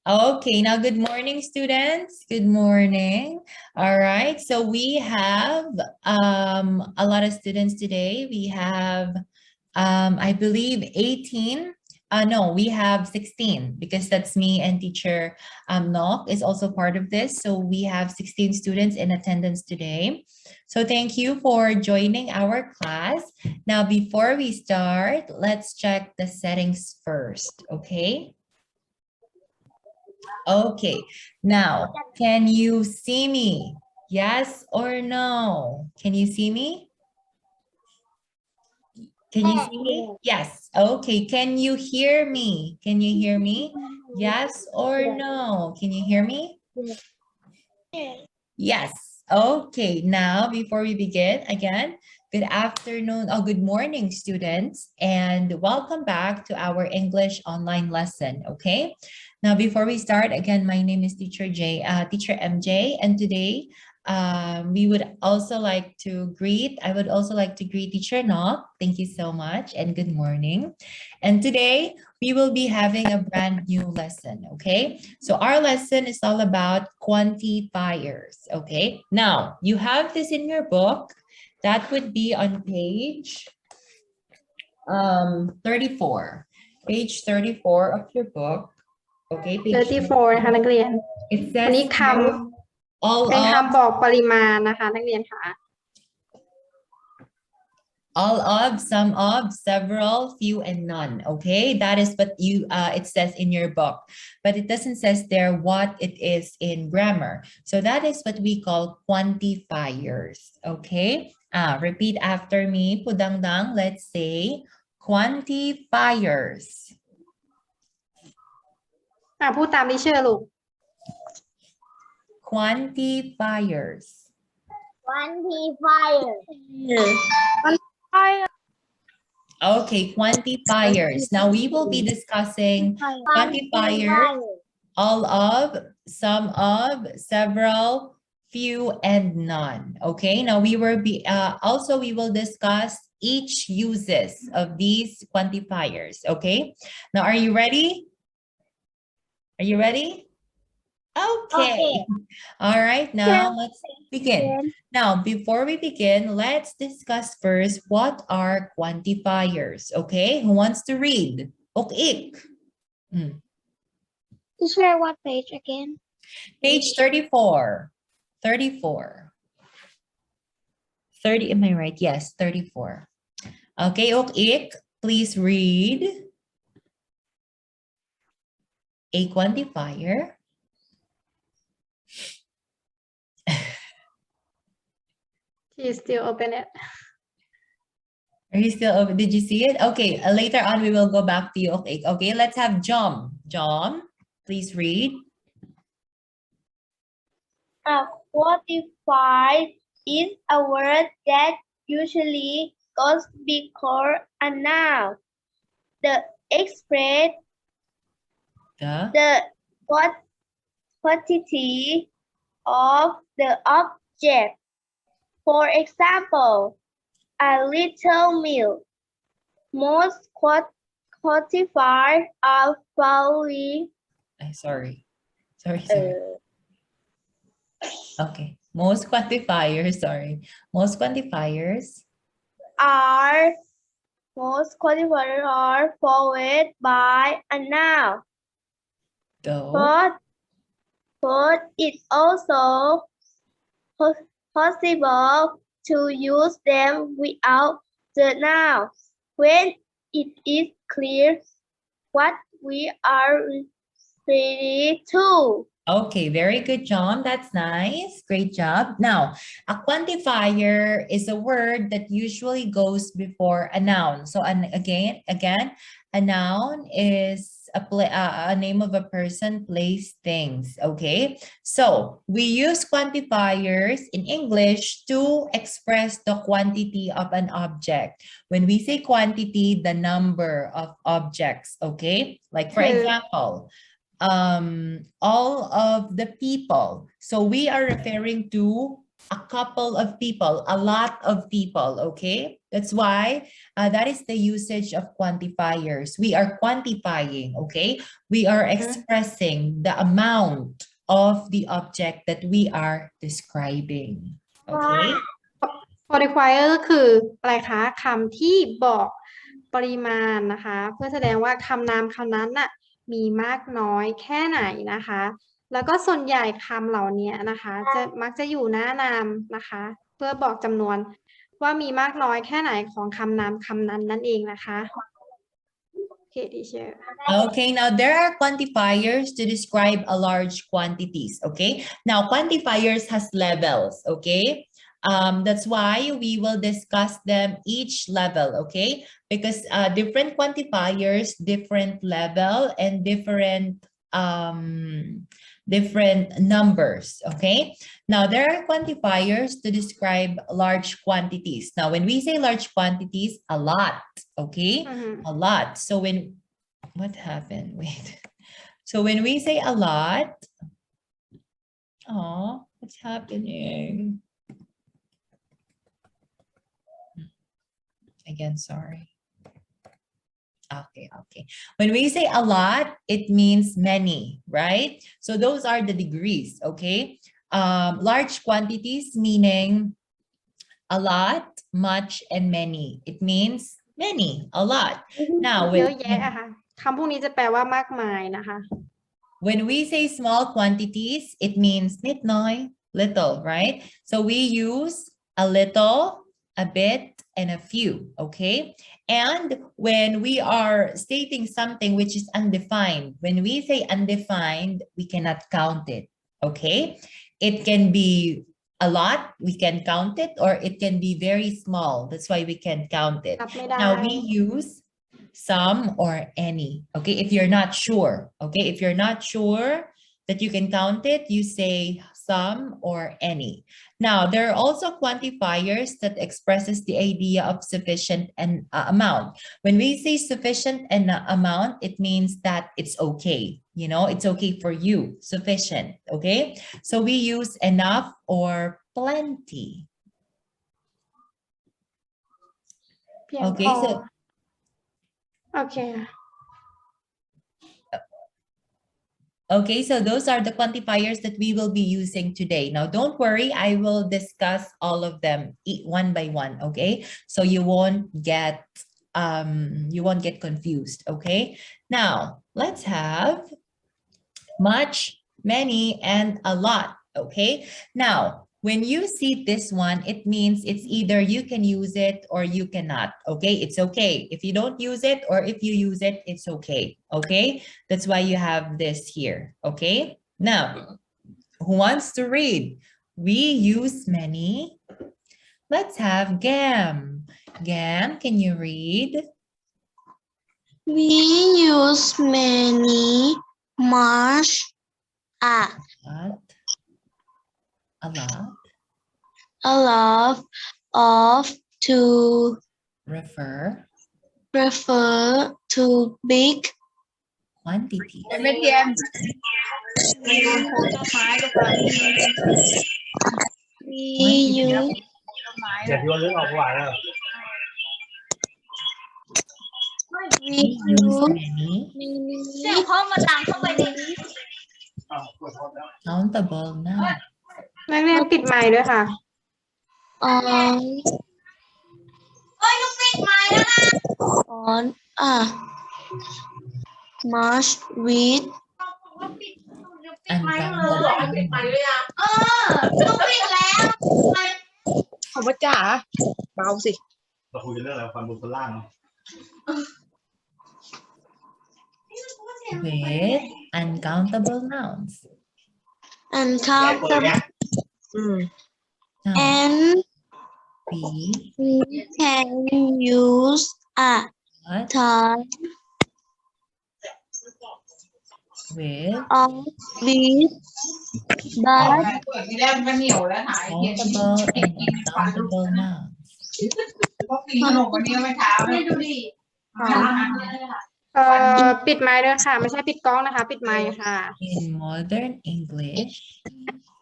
Okay, now good morning, students. Good morning. All right, so we have a lot of students today. We have, I believe, 18. No, we have 16 because that's me and teacher Nok is also part of this. So we have 16 students in attendance today. So thank you for joining our class. Now, before we start, let's check the settings first, okay? Okay, now, can you see me? Yes or no? Can you see me? Can you see me? Yes. Okay, can you hear me? Can you hear me? Yes or no? Can you hear me? Yes. Okay, now before we begin, again, good afternoon, good morning, students, and welcome back to our English online lesson, okay? Now, before we start, again, my name is Teacher MJ, and today we would also like to I would also like to greet Teacher Nok. Thank you so much, and good morning. And today, we will be having a brand new lesson, okay? So our lesson is all about quantifiers, okay? Now, you have this in your book. That would be on page 34. Page 34 of your book. Okay, page 34 นะคะนักเรียน It อัน says นี้ค all ำเป็น of คำบอกปริมาณนะคะนักเรียนค่ะ all of, some of, several, few, and none. Okay, that is what it says in your book, but it doesn't says there what it is in grammar. So that is what we call quantifiers. Okay, repeat after me, Pudangdang. Let's say quantifiers. พูดตามดิเชอร์ลูก Quantifiers. Okay, quantifiers. Now we will be discussing quantifiers, all of, some of, several, few, and none. Okay, now we will be also we will discuss each uses of these quantifiers. Okay, now are you ready? Are you ready? Okay. All right, now let's begin. Now, before we begin, let's discuss first what are quantifiers. Okay, who wants to read? Okay. Teacher, what page again? Page 34. 34. 30, am I right? Yes, 34. Okay, okay, please read a quantifier. She still open it. Are you still over? Did you see it? Okay, later on we will go back to you. Okay, okay, let's have John. John, please read. A quantifier is a word that usually goes before a noun. The express the quantity of the object. For example, a little milk. Most quantifiers are following. Sorry. Okay. Most quantifiers are followed by a noun. But it's also possible to use them without the noun when it is clear what we are referring to. Okay, very good, John. That's nice. Great job. Now, a quantifier is a word that usually goes before a noun. So, again, a noun is a name of a person, place, things. Okay, so we use quantifiers in English to express the quantity of an object. When we say quantity, the number of objects. Okay, like for example, all of the people. So we are referring to a couple of people, a lot of people, okay? That's why that is the usage of quantifiers. We are quantifying, okay? We are expressing the amount of the object that we are describing, okay? quantifier ก็คืออะไรคะคำที่บอกปริมาณนะคะเพื่อแสดงว่าคำนามคำนั้นน่ะมีมากน้อยแค่ไหนนะคะแล้วก็ส่วนใหญ่คำเหล่านี้นะคะมักจะอยู่หน้านามนะคะเพื่อบอกจำนวนว่ามีมากน้อยแค่ไหนของคำนามคำนั้นนั่นเองนะคะOkay, teacher. Okay, now there are quantifiers to describe a large quantities, okay? Now, quantifiers has levels, okay? That's why we will discuss them each level, okay? Because different quantifiers, different level, and different numbers, okay? Now, there are quantifiers to describe large quantities. Now, when we say large quantities, a lot, okay? A lot. So what happened? Wait. So when we say a lot, oh, what's happening? Again, sorry. Okay. When we say a lot, it means many, right? So those are the degrees, okay? Large quantities meaning a lot, much, and many. It means many, a lot. Now, เยอะแยะค่ะคำพวกนี้จะแปลว่ามากมายนะคะ when we say small quantities, it means นิดหน่อย little, right? So we use a little, a bit, and a few, okay? And when we are stating something which is undefined, when we say undefined, we cannot count it, okay? It can be a lot, we can count it, or it can be very small. That's why we can count it. Now we use some or any, okay? If you're not sure, okay? If you're not sure that you can count it, you say some or any. Now, there are also quantifiers that expresses the idea of sufficient and amount. When we say sufficient and amount, it means that it's okay. You know, it's okay for you, sufficient, okay? So we use enough or plenty. Okay, so okay, so those are the quantifiers that we will be using today. Now, don't worry, I will discuss all of them one by one, okay? So you won't get confused, okay? Now, let's have much, many, and a lot, okay? Now, when you see this one, it means it's either you can use it or you cannot, okay? It's okay. If you don't use it or if you use it, it's okay, okay? That's why you have this here, okay? Now, who wants to read? We use many. Let's have Gam. Gam, can you read? We use many, much, A lot of to refer to big quantity. We use countable now. นักเรียนปิดไมค์ด้วยค่ะ on much withของพ่อจ๋าเบาสิ เราคุยกันเรื่องอะไรความบนคนล่างเนาะ with uncountable nouns. uncountable Now, and we can use a time with of with but countable and uncountable nouns. ปิดไมค์ด้วยค่ะ ไม่ใช่ปิดกล้องนะคะ ปิดไมค์ค่ะ In modern English,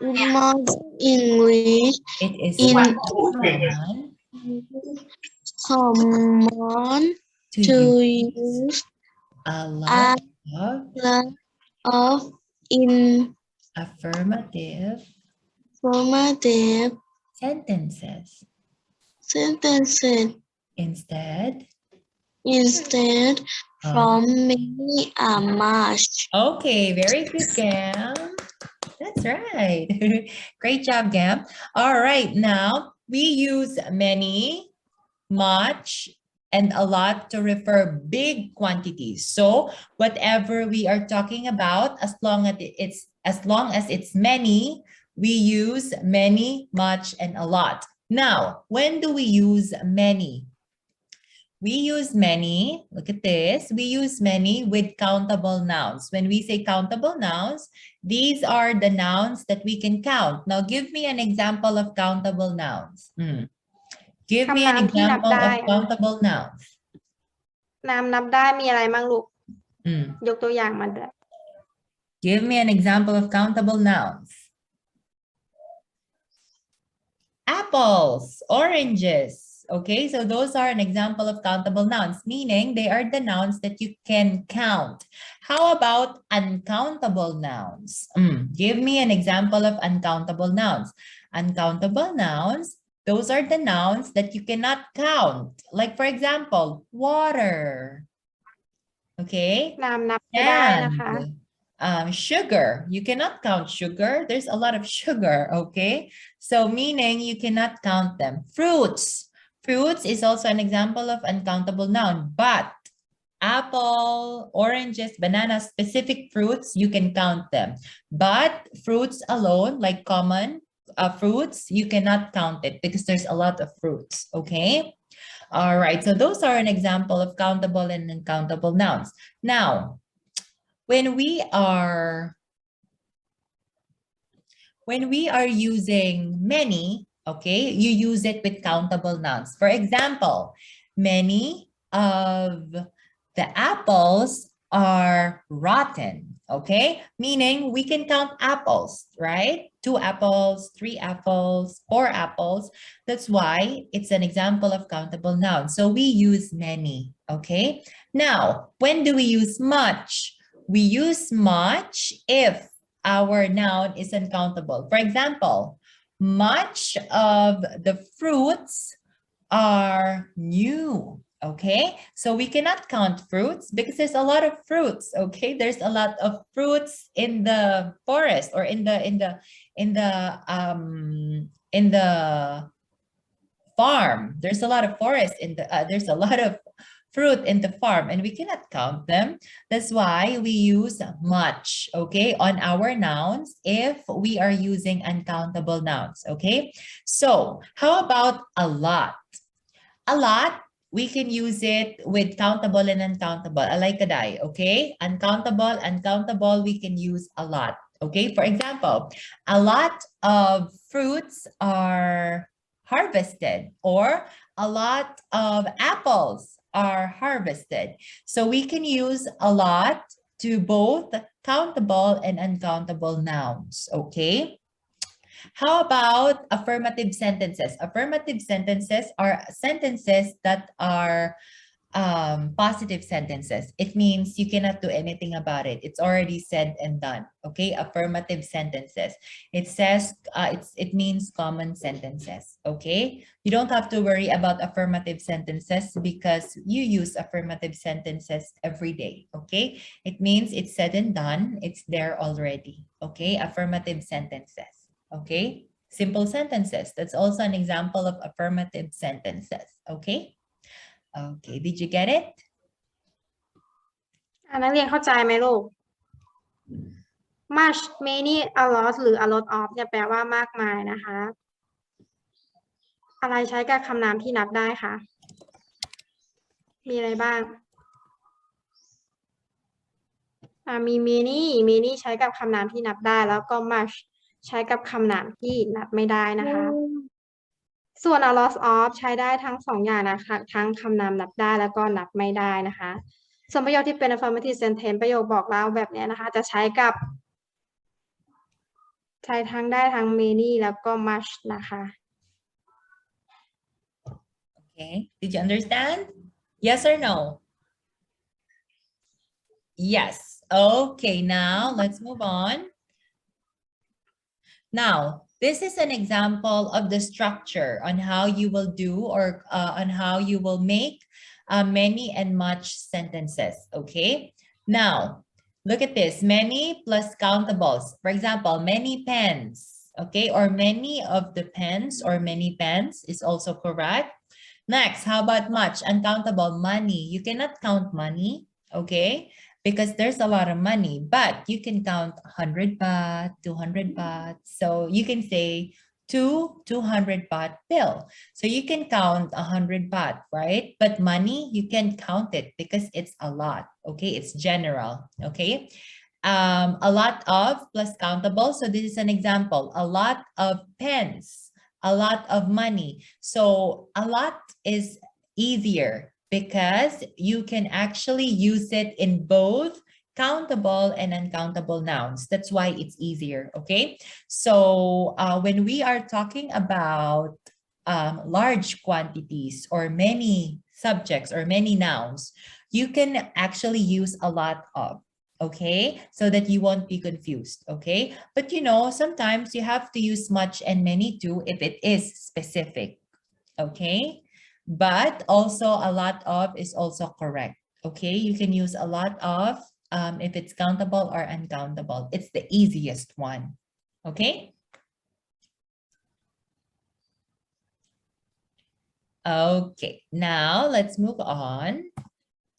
In modern English, it is in common common to to use use a a lot of lot of affirmative informative sentences sentences instead instead of. from many a much. Okay, very good, Gam. That's right. Great job, Gam. All right, now we use many, much, and a lot to refer big quantities. So whatever we are talking about, as long as it's many, we use many, much, and a lot. Now, when do we use many? We use many, look at this, we use many with countable nouns. When we say countable nouns, these are the nouns that we can count. Now give me an example of countable nouns. Give me an คำนามที่นับ example ได้ of countable nouns. นามนับได้มีอะไรบ้างลูก Mm. ยกตัวอย่างมาด้วย Give me an example of countable nouns. Apples, oranges. Okay, so those are an example of countable nouns, meaning they are the nouns that you can count. How about uncountable nouns? Give me an example of uncountable nouns. Uncountable nouns, those are the nouns that you cannot count. Like, for example, water. Okay, นามนับไม่ได้นะคะ sugar, you cannot count sugar. There's a lot of sugar, okay? So meaning you cannot count them. Fruits. Fruits is also an example of uncountable noun, but apple, oranges, bananas, specific fruits, you can count them. But fruits alone, like common fruits, you cannot count it because there's a lot of fruits, okay? All right, so those are an example of countable and uncountable nouns. Now, when we are using many, okay, you use it with countable nouns. For example, many of the apples are rotten, okay? Meaning we can count apples, right? 2 apples, 3 apples, 4 apples. That's why it's an example of countable nouns. So we use many, okay? Now, when do we use much? We use much if our noun is uncountable. For example, much of the fruits are new, okay? So we cannot count fruits because there's a lot of fruits, okay? There's a lot of fruits in the forest or in the farm. There's a lot of forest there's a lot of fruit in the farm and we cannot count them. That's why we use much, okay, on our nouns if we are using uncountable nouns, okay? So how about a lot? A lot, we can use it with countable and uncountable, alay-kaday, okay? Uncountable, we can use a lot, okay? For example, a lot of fruits are harvested or a lot of apples are harvested. So we can use a lot to both countable and uncountable nouns, okay? How about affirmative sentences? Affirmative sentences are sentences that are positive sentences. It means you cannot do anything about it. It's already said and done. Okay, affirmative sentences. It says it means common sentences. Okay, you don't have to worry about affirmative sentences because you use affirmative sentences every day. Okay, it means it's said and done. It's there already. Okay, affirmative sentences. Okay, simple sentences. That's also an example of affirmative sentences. Okay. Okay, did you get it? นักเรียนเข้าใจไหมลูก much many a lot หรือ a lot of เนี่ยแปลว่ามากมายนะคะ อะไรใช้กับคำนามที่นับได้คะ มีอะไรบ้าง มี many ใช้กับคำนามที่นับได้แล้วก็ much ใช้กับคำนามที่นับไม่ได้นะคะ ส่วน a lot of ใช้ได้ทั้ง2 อย่างนะคะทั้งคำนามนับได้แล้วก็นับไม่ได้นะคะ ส่วนประโยคที่เป็น affirmative sentence ประโยคบอกเล่าแบบเนี้ยนะคะ จะใช้กับใช้ทั้งได้ทั้ง many แล้วก็ much นะคะ Okay, did you understand? Yes or no? Yes. Okay, now let's move on. Now, this is an example of the structure on how you will do or on how you will make many and much sentences, okay? Now, look at this, many plus countables. For example, many pens, okay? Or many of the pens or many pens is also correct. Next, how about much? Uncountable, money. You cannot count money, okay? Because there's a lot of money, but you can count 100 baht, 200 baht. So you can say 200 baht bill. So you can count 100 baht, right? But money, you can't count it because it's a lot, okay? It's general, okay? A lot of plus countable. So this is an example, a lot of pens, a lot of money. So a lot is easier because you can actually use it in both countable and uncountable nouns. That's why it's easier, okay? So when we are talking about large quantities or many subjects or many nouns, you can actually use a lot of, okay? So that you won't be confused, okay? But you know, sometimes you have to use much and many too if it is specific, okay? But also a lot of is also correct, okay? You can use a lot of if it's countable or uncountable. It's the easiest one, okay? Okay, now let's move on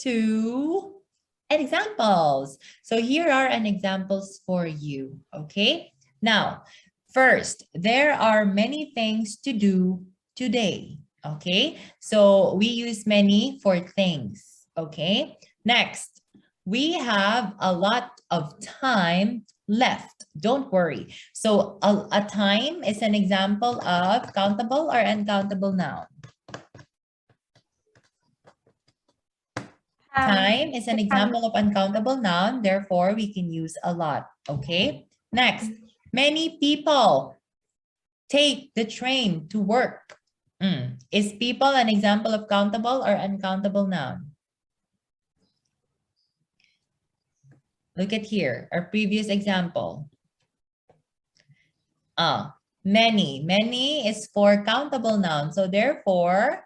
to examples. So here are an examples for you, okay? Now, first, there are many things to do today, okay? So we use many for things, okay? Next, we have a lot of time left. Don't worry. So a time is an example of countable or uncountable noun. Time is an example of uncountable noun, therefore we can use a lot, okay? Next, many people take the train to work. Is people an example of countable or uncountable noun? Look at here, our previous example. Many is for countable noun, so therefore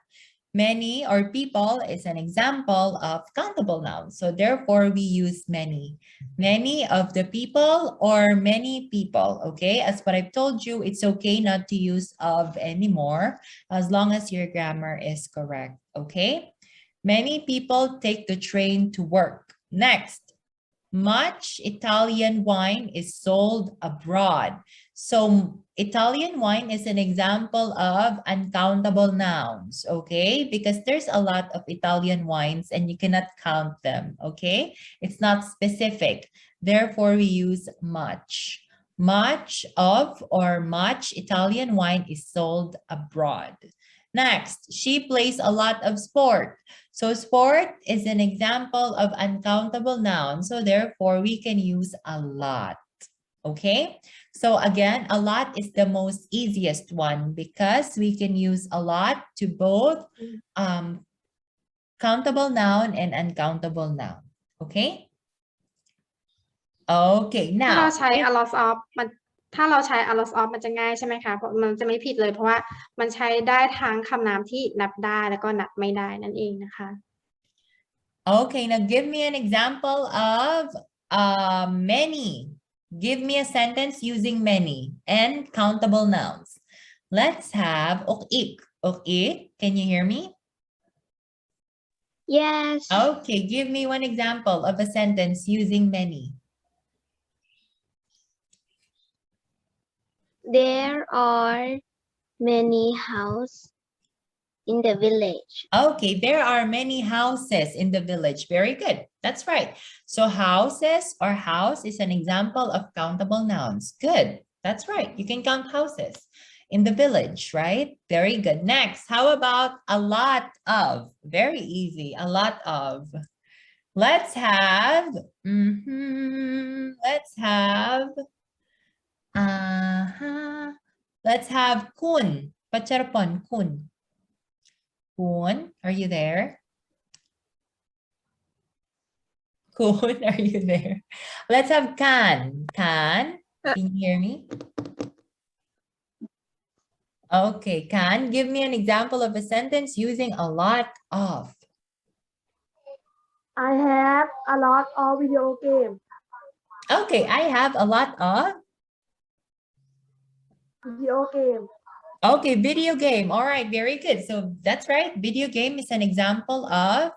many or people is an example of countable nouns. So therefore, we use many. Many of the people or many people, okay? As what I've told you, it's okay not to use of anymore as long as your grammar is correct, okay? Many people take the train to work. Next, much Italian wine is sold abroad. So Italian wine is an example of uncountable nouns, okay? Because there's a lot of Italian wines and you cannot count them, okay? It's not specific. Therefore, we use much. Much of or much Italian wine is sold abroad. Next, she plays a lot of sport. So sport is an example of uncountable noun. So therefore, we can use a lot. Okay? So again, a lot is the most easiest one because we can use a lot to both countable noun and uncountable noun. Okay? Okay, ถ้าเรา now. ใช้ a lot of ถ้าเราใช้ a lot of มันจะง่ายใช่ไหมคะเพราะมันจะไม่ผิดเลยเพราะว่ามันใช้ได้ทั้งคำนามที่นับได้แล้วก็นับไม่ได้นั่นเองนะคะ Okay, now give me an example of many. Give me a sentence using many and countable nouns. Let's have ok-ik. Ok-ik, can you hear me? Yes. Okay, give me one example of a sentence using many. There are many houses in the village. Okay, there are many houses in the village. Very good. That's right. So houses or house is an example of countable nouns. Good. That's right. You can count houses in the village, right? Very good. Next, how about a lot of? Very easy. A lot of. Let's have, let's have kun. Pacarpon, kun. Kun, are you there? Kun, are you there? Let's have kan. Kan, can you hear me? Okay, Kan, give me an example of a sentence using a lot of. I have a lot of video games. Okay, I have a lot of. Video game. Okay, video game. All right, very good. So that's right. Video game is an example of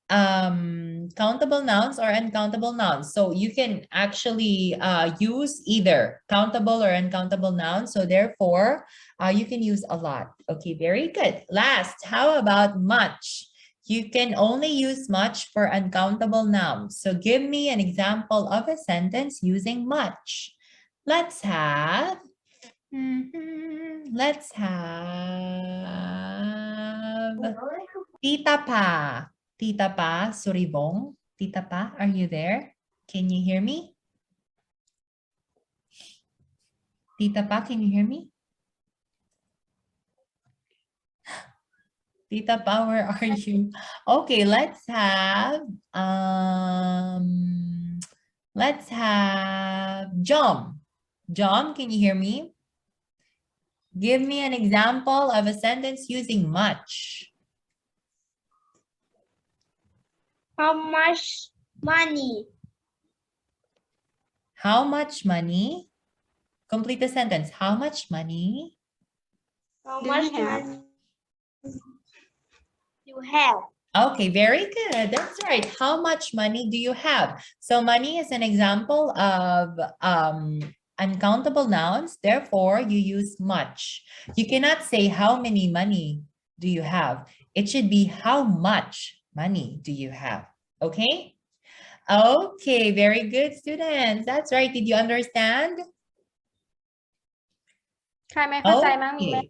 countable nouns or uncountable nouns. So you can actually use either countable or uncountable nouns. So therefore, you can use a lot. Okay, very good. Last, how about much? You can only use much for uncountable nouns. So give me an example of a sentence using much. Let's have Tita Pa. Tita Pa, Suribong. Tita Pa, are you there? Can you hear me? Tita Pa, can you hear me? Tita Pa, where are you? Okay, let's have Jom. Jom, can you hear me? Give me an example of a sentence using much. How much money? How much money? Complete the sentence. How much money? How Do much you have? money you have? Okay, very good. That's right. How much money do you have? So money is an example of uncountable nouns. Therefore, you use much. You cannot say how many money do you have. It should be how much money do you have? Okay? Okay, very good, students. That's right. Did you understand? ใครไม่เข้าใจบ้างมีไหม Okay.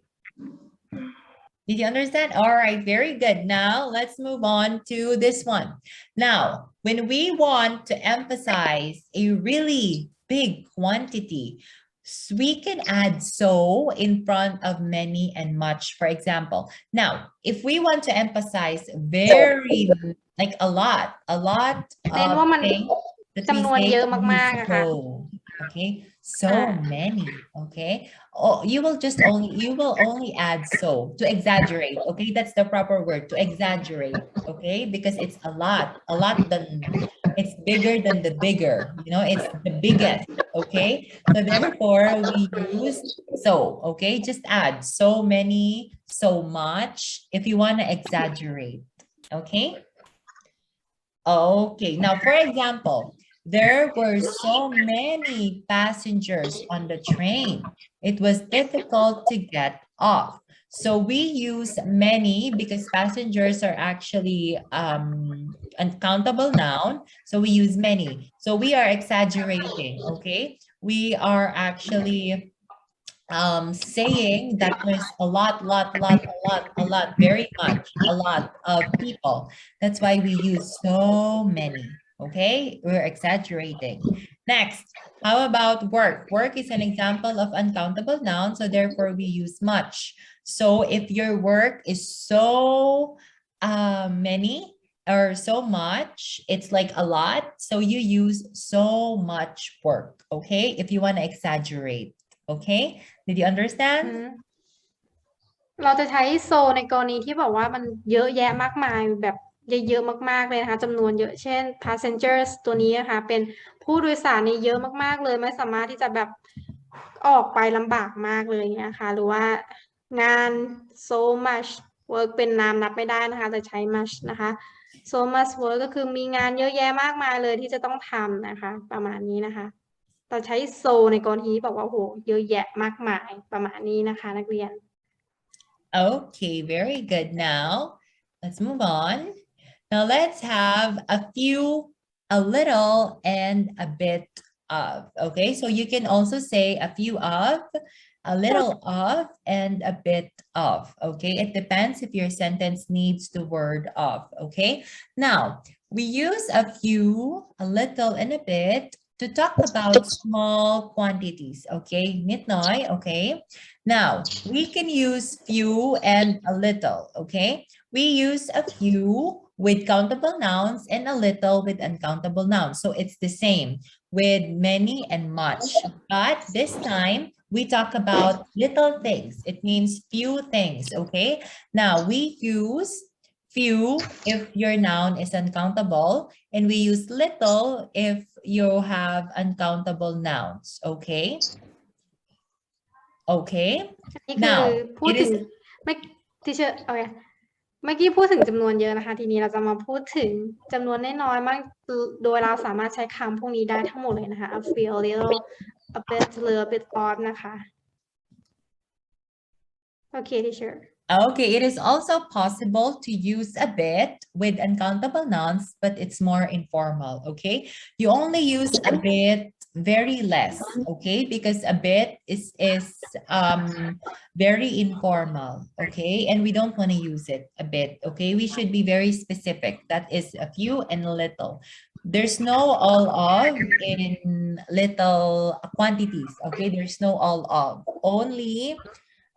Did you understand? All right, very good. Now let's move on to this one. Now, when we want to emphasize a really big quantity, we can add so in front of many and much, for example. Now, if we want to emphasize very, like a lot เน้นว่ามัน of things that we จำนวน say เยอะ we มาก use ๆอะค่ะ so, okay? So many, okay? Oh, you will only add so to exaggerate, okay? That's the proper word, to exaggerate, okay? Because it's a lot than, it's bigger than the bigger, you know, it's the biggest, okay? So therefore we use so, okay? Just add so many, so much, if you want to exaggerate, okay? Okay, now for example, there were so many passengers on the train. It was difficult to get off. So we use many because passengers are actually uncountable noun. So we use many. So we are exaggerating, okay? We are actually saying that there's a lot, very much, a lot of people. That's why we use so many, okay? We're exaggerating. Next, how about work? Work is an example of uncountable noun, so therefore we use much. So if your work is so many or so much, it's like a lot, so you use so much work, okay? If you want to exaggerate, okay? Did you understand? เราจะใช้โซในกรณีที่บอกว่ามันเยอะแยะมากมายแบบเยอะๆมากๆเลยนะคะจำนวนเยอะเช่น passengers ตัวนี้นะคะเป็นผู้โดยสารนี่เยอะมากๆเลยไม่สามารถที่จะแบบออกไปลำบากมากเลยนะคะหรือว่างาน so much work เป็นนามนับไม่ได้นะคะแต่ใช้ much นะคะ so much work ก็คือมีงานเยอะแยะมากมายเลยที่จะต้องทำนะคะประมาณนี้นะคะเราใช้ so ในกรณีที่บอกว่าโหเยอะแยะมากมายประมาณนี้นะคะนักเรียนOkay, very good. Now, let's move on. Now, let's have a little, and a bit of. Okay, so you can also say a few of, a little of, and a bit of. Okay, it depends if your sentence needs the word of. Okay, now, we use a few, a little, and a bit to talk about small quantities, okay? Nit noi, okay? Now, we can use few and a little, okay? We use a few with countable nouns and a little with uncountable nouns. So it's the same with many and much. But this time, we talk about little things. It means few things, okay? Now, we use few if your noun is uncountable, and we use little if you have uncountable nouns, okay? Okay. นี่คือ Now, พูด it ถึง is ไม่ทีเชอร์โอเคเมื่อกี้พูดถึงจำนวนเยอะนะคะ ทีนี้เราจะมาพูดถึงจำนวนน้อยๆมากโดยเราสามารถใช้คำพวกนี้ได้ทั้งหมดเลยนะคะ a few a little a bit a bit of นะคะโอเคทีเชอร์ Okay, it is also possible to use a bit with uncountable nouns, but it's more informal, okay? You only use a bit very less, okay? Because a bit is very informal, okay? And we don't want to use it a bit, okay? We should be very specific. That is a few and a little. There's no all of in little quantities, okay? There's no all of. Only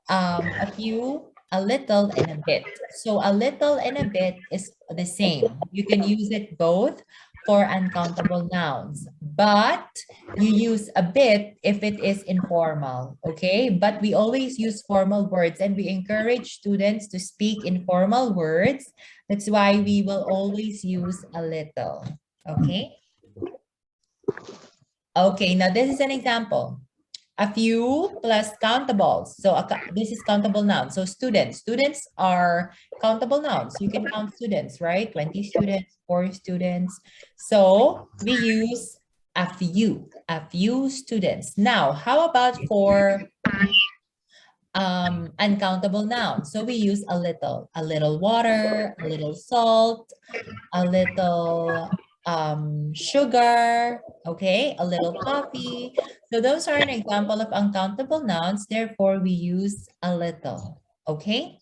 a few, a little, and a bit. So a little and a bit is the same. You can use it both for uncountable nouns, but you use a bit if it is informal, okay? But we always use formal words, and we encourage students to speak informal words. That's why we will always use a little, okay? Okay, now this is an example. A few plus countables. So this is countable nouns. So students are countable nouns. You can count students, right? 20 students, 4 students. So we use a few students. Now, how about for uncountable nouns? So we use a little water, a little salt, a little sugar, okay, a little coffee. So those are an example of uncountable nouns. Therefore, we use a little, okay?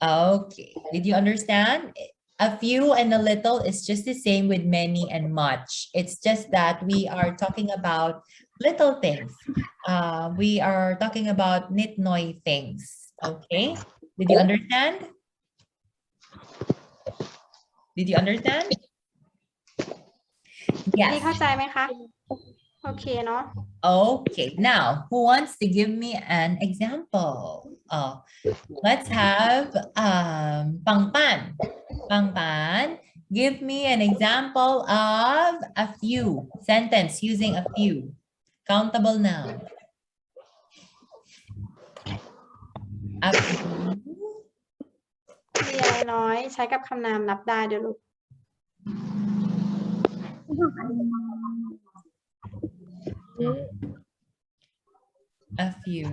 Okay, did you understand? A few and a little is just the same with many and much. It's just that we are talking about little things. We are talking about nit noi things, okay? Did you understand? Did you understand? นี่ Yes. เข้าใจไหมคะโอเคเนาะ Okay. Now, who wants to give me an example? Let's have Pangpan. Pangpan, give me an example of a few sentence using a few countable noun. A few. มีอะไรน้อยใช้กับคำนามนับได้เดี๋ยวลูก A few.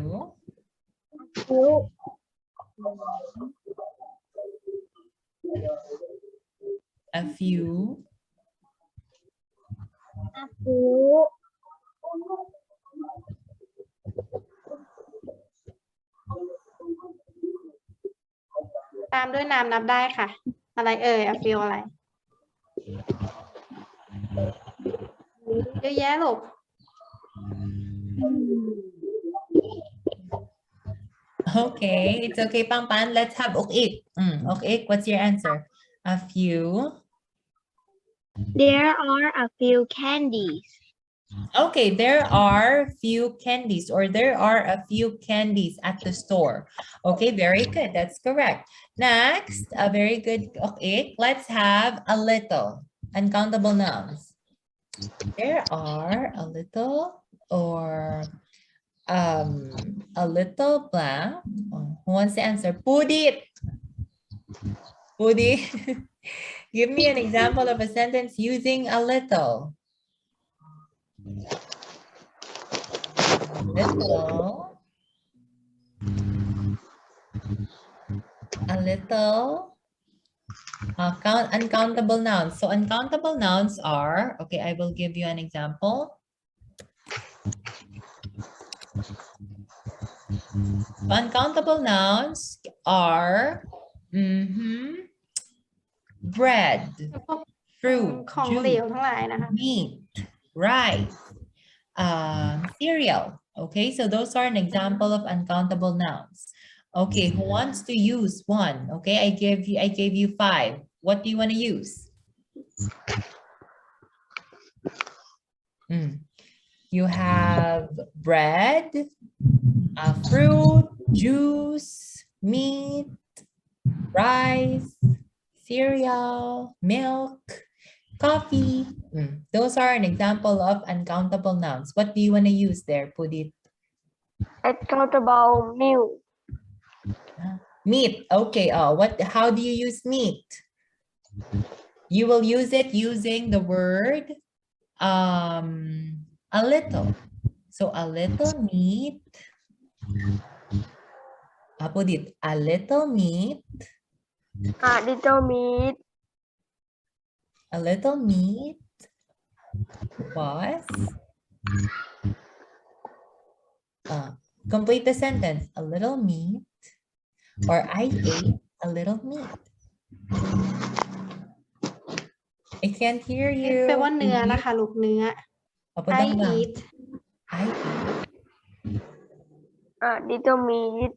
A few.ตามด้วยนามนับได้ค่ะ อะไรเอ่ยa few อะไรเยอะแยะลูก Okay, it's okay, Pangpan. Let's have Ok-ik. Ok-ik, what's your answer? A few. There are a few candies. Okay, there are few candies, or there are a few candies at the store. Okay, very good. That's correct. Next, a very good Ok-ik. Let's have a little. Uncountable nouns. There are a little, or a little blank. Who wants to answer? Pudit. Pudit. Give me an example of a sentence using a little. Little. A little. Uncountable nouns. So uncountable nouns are, okay, I will give you an example. Uncountable nouns are bread, พวก fruit, ของเหลว juice, ทั้งหลายนะคะ meat, rice, cereal. Okay, so those are an example of uncountable nouns. Okay, who wants to use one? Okay, I gave you 5. What do you want to use? You have bread, fruit, juice, meat, rice, cereal, milk, coffee. Those are an example of uncountable nouns. What do you want to use there, Pudit? Uncountable meal. Meat. Okay. How do you use meat? You will use it using the word a little. So a little meat. Pudit, a little meat. A little meat. A little meat was complete the sentence. A little meat, or I ate a little meat. I can't hear you. แปลว่าเนื้อนะคะลูกเนื้อ I eat I eat. A little meat.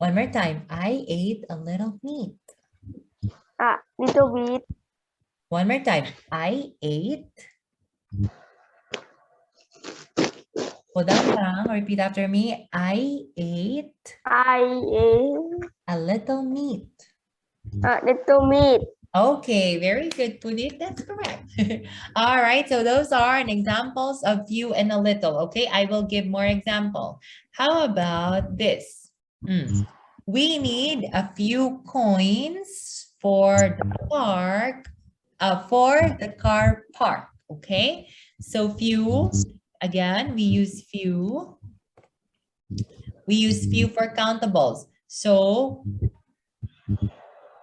One more time. I ate a little meat. A little meat. One more time. I ate. Hold on lang. Repeat after me. I ate I ate a little meat. a little meat. Okay, very good, Punit. That's correct. All right, so those are an examples of few and a little. Okay, I will give more example. How about this? We need a few coins for the park, for the car park. Okay, so few, again, we use few. We use few for countables. So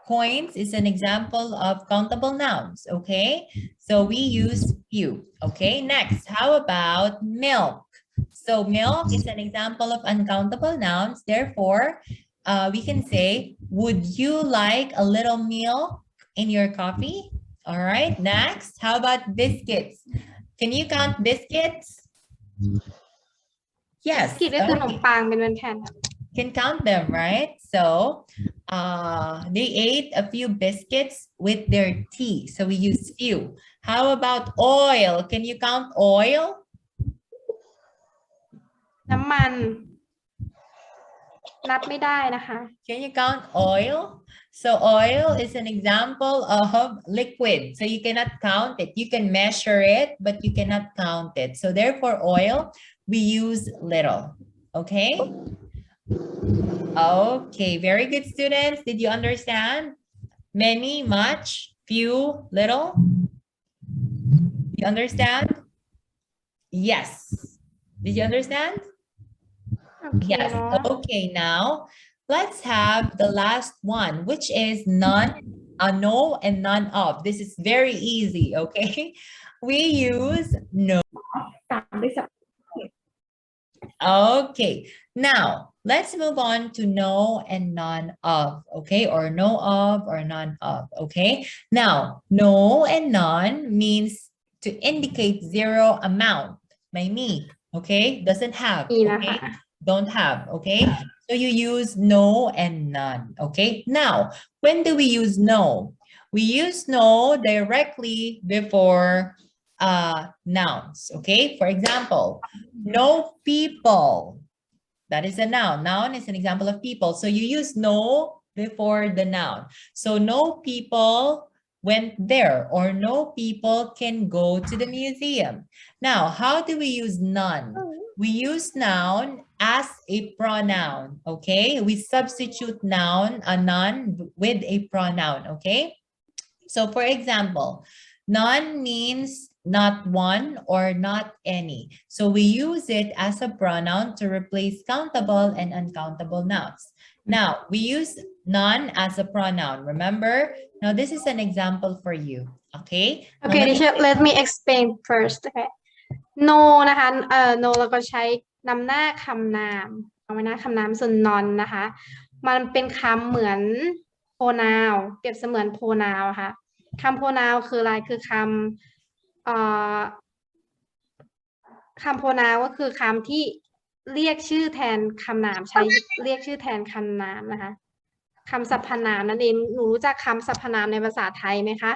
coins is an example of countable nouns, okay? So we use few, okay? Next, how about milk? So milk is an example of uncountable nouns. Therefore, we can say, would you like a little milk in your coffee? All right, next, how about biscuits? Can you count biscuits? Yes. กินก็คือขนมปังเป็นแผ่น Can count them, right? So they ate a few biscuits with their tea. So we use few. How about oil? Can you count oil? น้ำมันนับไม่ได้นะคะ Can you count oil? So oil is an example of liquid. So you cannot count it. You can measure it, but you cannot count it. So therefore oil, we use little. Okay? Okay, very good, students. Did you understand? Many, much, few, little? You understand? Yes. Did you understand? Yes. Okay, now let's have the last one, which is none, no, and none of. This is very easy, okay? We use no. Okay, now let's move on to no and none of, okay? Or no of or none of, okay? Now, no and none means to indicate zero amount. May mean, okay? Doesn't have, okay? Don't have, okay? So you use no and none, okay? Now, when do we use no? We use no directly before nouns, okay? For example, no people. That is a noun. Noun is an example of people. So you use no before the noun. So no people went there, or no people can go to the museum. Now, how do we use none? We use noun as a pronoun, okay? We substitute noun, a none, with a pronoun, okay? So for example, none means not one or not any. So we use it as a pronoun to replace countable and uncountable nouns. Now, we use none as a pronoun. Remember? Now, this is an example for you. Okay? Okay, let me explain first. Okay. No นะคะno เราก็ใช้นำหน้าคำนามเอาไว้หน้าคำนามส่วน non นะคะมันเป็นคำเหมือน pronoun เปรียบเสมือน pronoun ค่ะ คำ pronoun คืออะไรคือคำคำ pronoun ก็คือคำที่เรียกชื่อแทนคำนามใช้เรียกชื่อแทนคำนามนะคะคำสรรพนามนั่นเองหนูรู้จักคำสรรพนามในภาษาไทยไหมคะ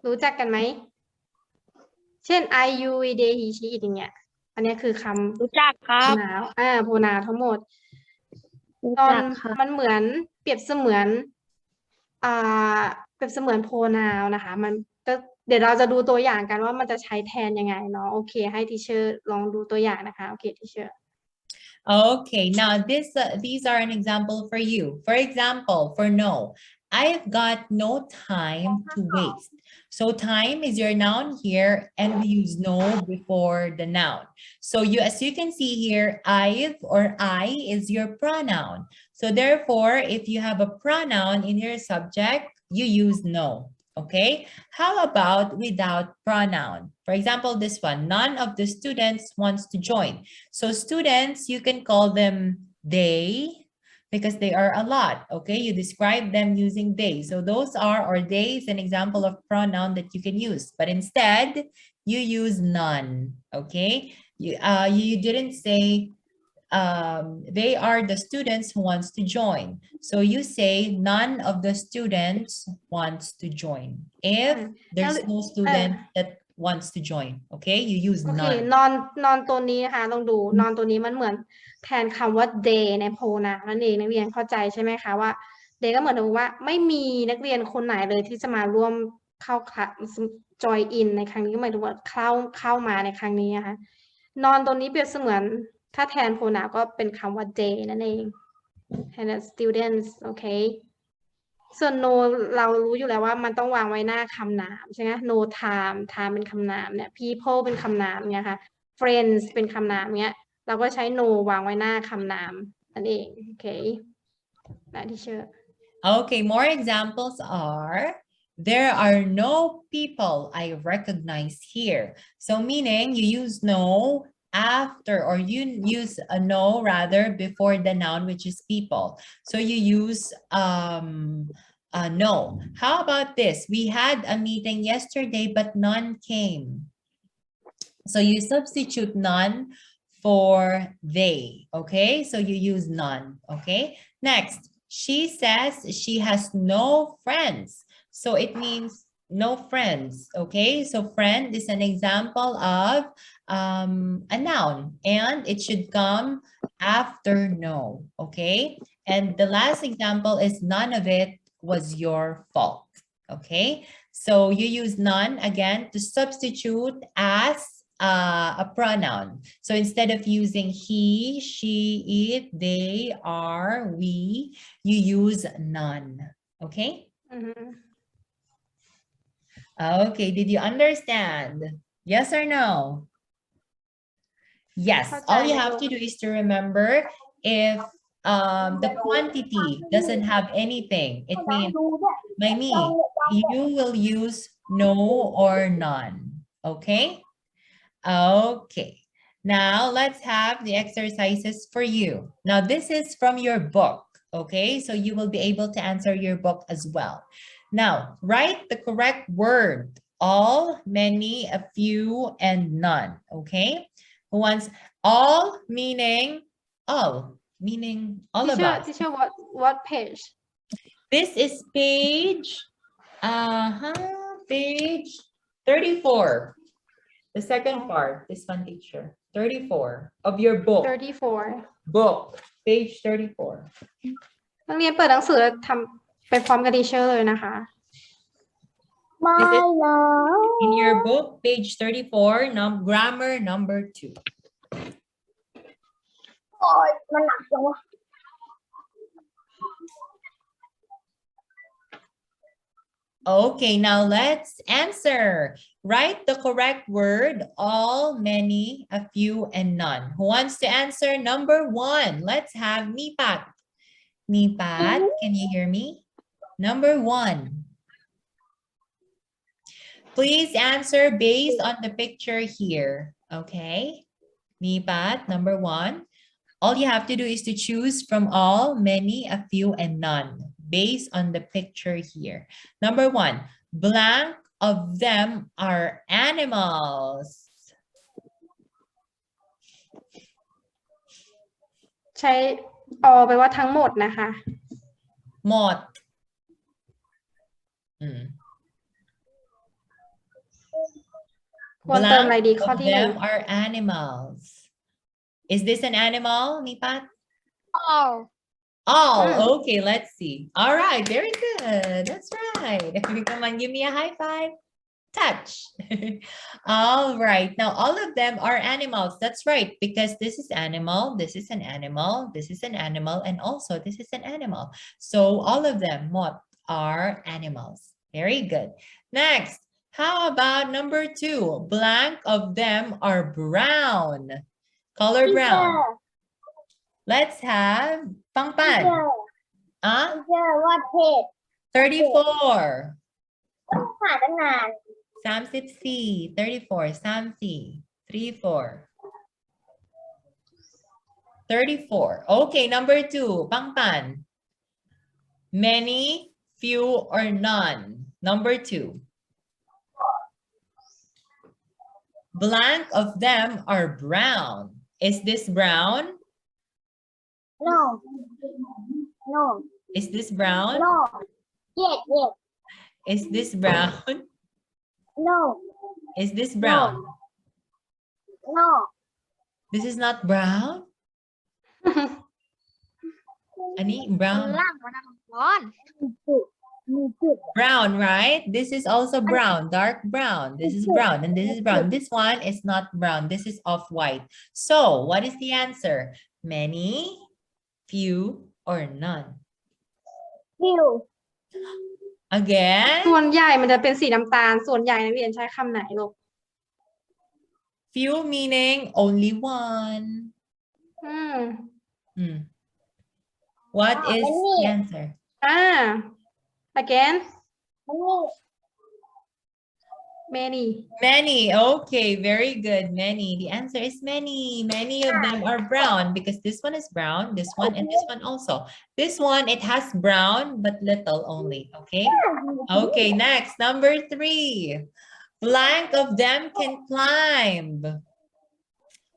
รู้จักกันไหมเช่น I you we they he she it อย่างเงี้ยอันนี้คือคำ รู้จักครับ pronoun ทั้งหมด รู้ ตอน จักค่ะ มันเหมือนเปรียบเสมือนเปรียบเสมือน pronoun นะคะมันก็เดี๋ยวเราจะดูตัวอย่างกันว่ามันจะใช้แทนยังไงเนาะโอเคให้ทีเชอร์ลองดูตัวอย่างนะคะโอเคทีเชอร์ Okay, now these are an example for you. For example, for no, I've got no time to waste. So time is your noun here, and we use no before the noun. So as you can see here, I've or I is your pronoun. So therefore, if you have a pronoun in your subject, you use no. Okay, how about without pronoun? For example, this one, none of the students wants to join. So students, you can call them they because they are a lot, okay? You describe them using they. So those are, or they is an example of pronoun that you can use, but instead you use none, okay? You didn't say they are the students who wants to join. So you say none of the students wants to join. If there's no student that wants to join, okay? You use โอเค none. non ตัวนี้นะคะลองดู non ตัวนี้มันเหมือนแทนคำว่า they ใน pronoun นั่นเองนักเรียนเข้าใจใช่ไหมคะว่า they ก็เหมือนกับว่าไม่มีนักเรียนคนไหนเลยที่จะมาร่วมเข้า join in ในครั้งนี้ก็หมายถึงว่าเข้ามาในครั้งนี้นะคะ non ตัวนี้เปรียบเสมือนถ้าแทน pronoun ก็เป็นคำว่า they นั่นเองแทน students โอเคส่วน no เรารู้อยู่แล้วว่ามันต้องวางไว้หน้าคำนามใช่ไหม no time time เป็นคำนามเนี่ย people เป็นคำนามเนี่ยค่ะ friends เป็นคำนามเนี่ยเราก็ใช้ no วางไว้หน้าคำนามนั่นเองโอเคนะที่เชื่อ Okay, more examples are, there are no people I recognize here. So meaning you use no after, or you use a no rather before the noun, which is people. So you use no. How about this? We had a meeting yesterday, but none came. So you substitute none for they, okay? So you use none, okay? Next, she says she has no friends. So it means no friends, okay? So friend is an example of a noun, and it should come after no, okay? And the last example is none of it was your fault, okay? So you use none again to substitute as a pronoun. So instead of using he, she, it, they, are, we, you use none, okay? Okay, did you understand? Yes or no? Yes, all you have to do is to remember if the quantity doesn't have anything, it means by me, you will use no or none, okay? Okay, now let's have the exercises for you. Now this is from your book, okay? So you will be able to answer your book as well. Now, write the correct word, all, many, a few, and none, okay? Who wants all meaning all teacher, about? Teacher, what page? This is page, page 34. The second part, this one, teacher, 34 of your book. 34 Book, page 34. นักเรียนเปิดหนังสือแล้วทำไปพร้อมกับทีเชอร์เลยนะคะ This is in your book, page 34, grammar number 2. โอ้ยมันหนักจังวะ Okay, now let's answer. Write the correct word, all, many, a few, and none. Who wants to answer number 1? Let's have Mipat. Mipat, can you hear me? Number 1. Please answer based on the picture here, okay? Mipat, number 1. All you have to do is to choose from all, many, a few, and none. based on the picture here. Number 1, blank of them are animals. ใช้ all แปลว่าทั้งหมดนะคะ หมด ควรเติมอะไรดี Blank ข้อ of ที่หนึ่ง them are animals. Is this an animal, Nipat? All. All. Okay, let's see. All right, very good. That's right. Come on, give me a high five. Touch. All right. Now, all of them are animals. That's right, because this is animal, this is an animal, this is an animal, and also this is an animal. So all of them are animals. Very good. Next, how about number 2? Blank of them are brown. Color brown. Let's have Pangpan. What page? 34. หาตั้งนาน 34, 34, 34, 34. 34. Okay, number 2, Pangpan. Many, few, or none. Number 2. Blank of them are brown. Is this brown? No. No. Is this brown? No. Yes. Yes. Is this brown? No. Is this brown? No. This is not brown? Ani brown. ล่างมันร้อนมีจุด Brown, right? This is also brown, dark brown. This is brown and this is brown. This one is not brown. This is off-white. So, what is the answer? Many, few, or none? ฟิว Again? ส่วนใหญ่มันจะเป็นสีน้ำตาล ส่วนใหญ่นักเรียนใช้คำไหนลูก Few meaning only one. What is the answer? Again มันนี่ many Many. Okay, very good. Many. The answer is many. Many of them are brown because this one is brown, this one, and this one also. This one, it has brown, but little only. Okay. Okay, next, number 3. Blank of them can climb.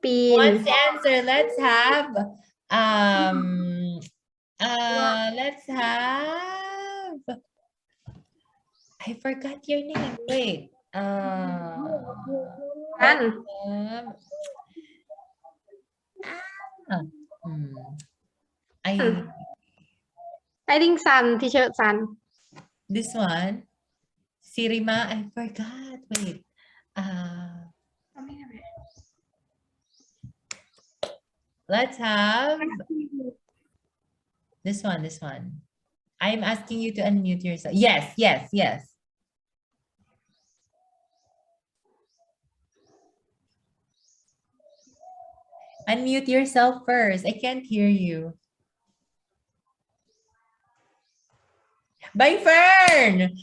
ปีน What's the answer? Let's have I forgot your name. Wait. อัน I think sun teacher sun This one. Sirima, I forgot. Wait. Let's have this one. I'm asking you to unmute yourself. Yes. Unmute yourself first. I can't hear you. By Fern.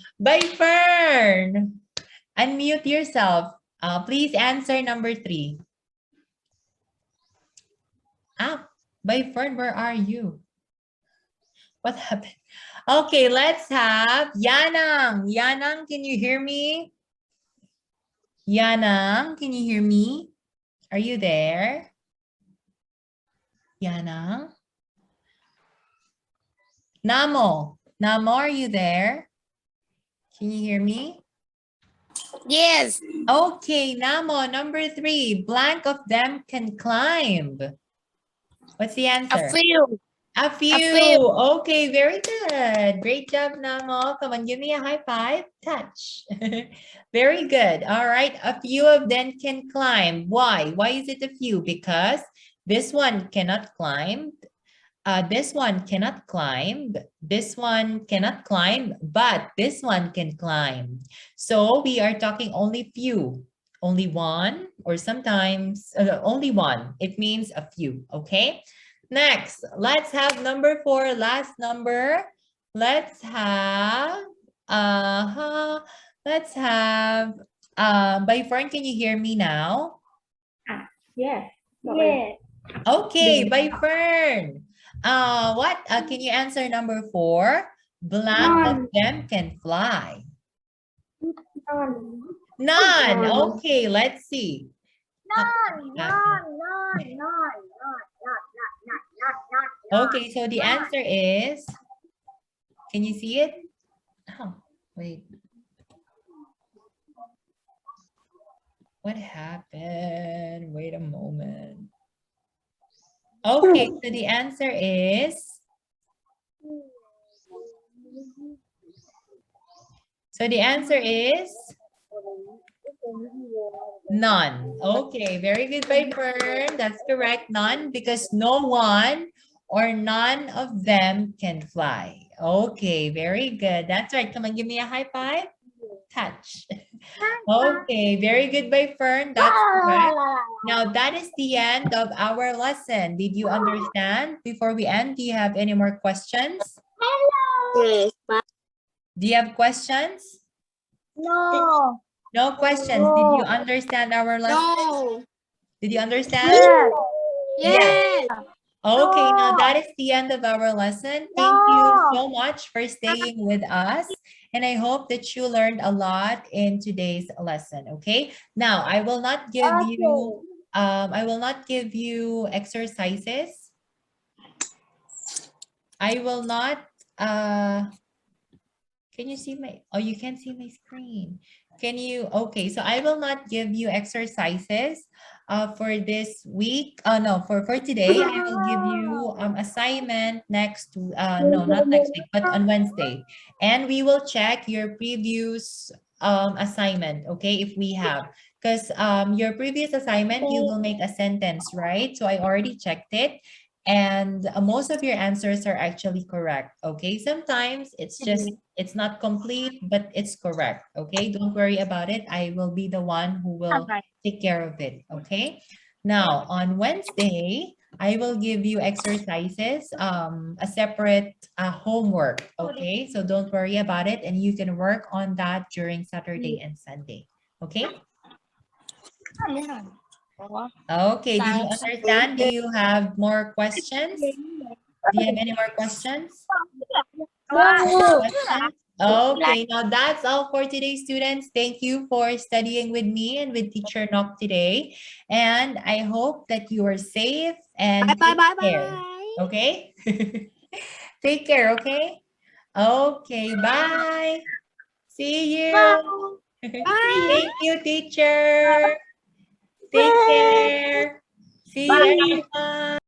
Unmute yourself. Please answer number 3. By Fern, where are you? What happened? Okay, let's have Yanang. Yanang, can you hear me? Yanang, can you hear me? Are you there? Yanang? Namo, are you there? Can you hear me? Yes. Okay, Namo, number 3. Blank of them can climb. What's the answer? A few. Okay, very good. Great job, Namo. Come on, give me a high five. Touch. Very good. All right. A few of them can climb. Why? Why is it a few? Because this one cannot climb. This one cannot climb. This one cannot climb, but this one can climb. So we are talking only few. Only one, or sometimes only one. It means a few. Okay. Next, let's have number 4, last number. Let's have, by Fern, can you hear me now? yes Yes. Okay, by Fern. Can you answer number 4? blank of them can fly? None. None. None. Okay, let's see. Okay, so the answer is, can you see it? Oh, wait. What happened? Wait a moment. Okay, so the answer is, none. Okay, very good by Fern. That's correct, none, because no one or none of them can fly. Okay, very good. That's right. Come on, give me a high five. Touch. Okay, very good by Fern. That's correct. Now, that is the end of our lesson. Did you understand? Before we end, do you have any more questions? Yes. Do you have questions? No. No questions. Did you understand our lesson? No. Did you understand? Yes. Yes. Okay, now No. that is the end of our lesson. Thank you so much for staying with us. And I hope that you learned a lot in today's lesson. Okay. Now I will not give you exercises. I will not can you see my, oh, you can't see my screen. Can you, okay, so I will not give you exercises for this week. No, for today, I will give you assignment next, no, not next week, but on Wednesday. And we will check your previous assignment, okay, if we have. Because your previous assignment, you will make a sentence, right? So I already checked it. And most of your answers are actually correct, okay? Sometimes it's just, it's not complete, but it's correct, okay? Don't worry about it. I will be the one who will take care of it, okay? Now, on Wednesday, I will give you exercises, a separate homework, okay? So don't worry about it, and you can work on that during Saturday and Sunday, okay? Okay, did you understand? Do you have more questions? Do you have any more questions? Questions? Okay, now that's all for today, students. Thank you for studying with me and with Teacher Nok today. And I hope that you are safe and take care. Okay? Take care, okay? Okay, bye. See you. Thank you, teacher. Take care. See you, everyone.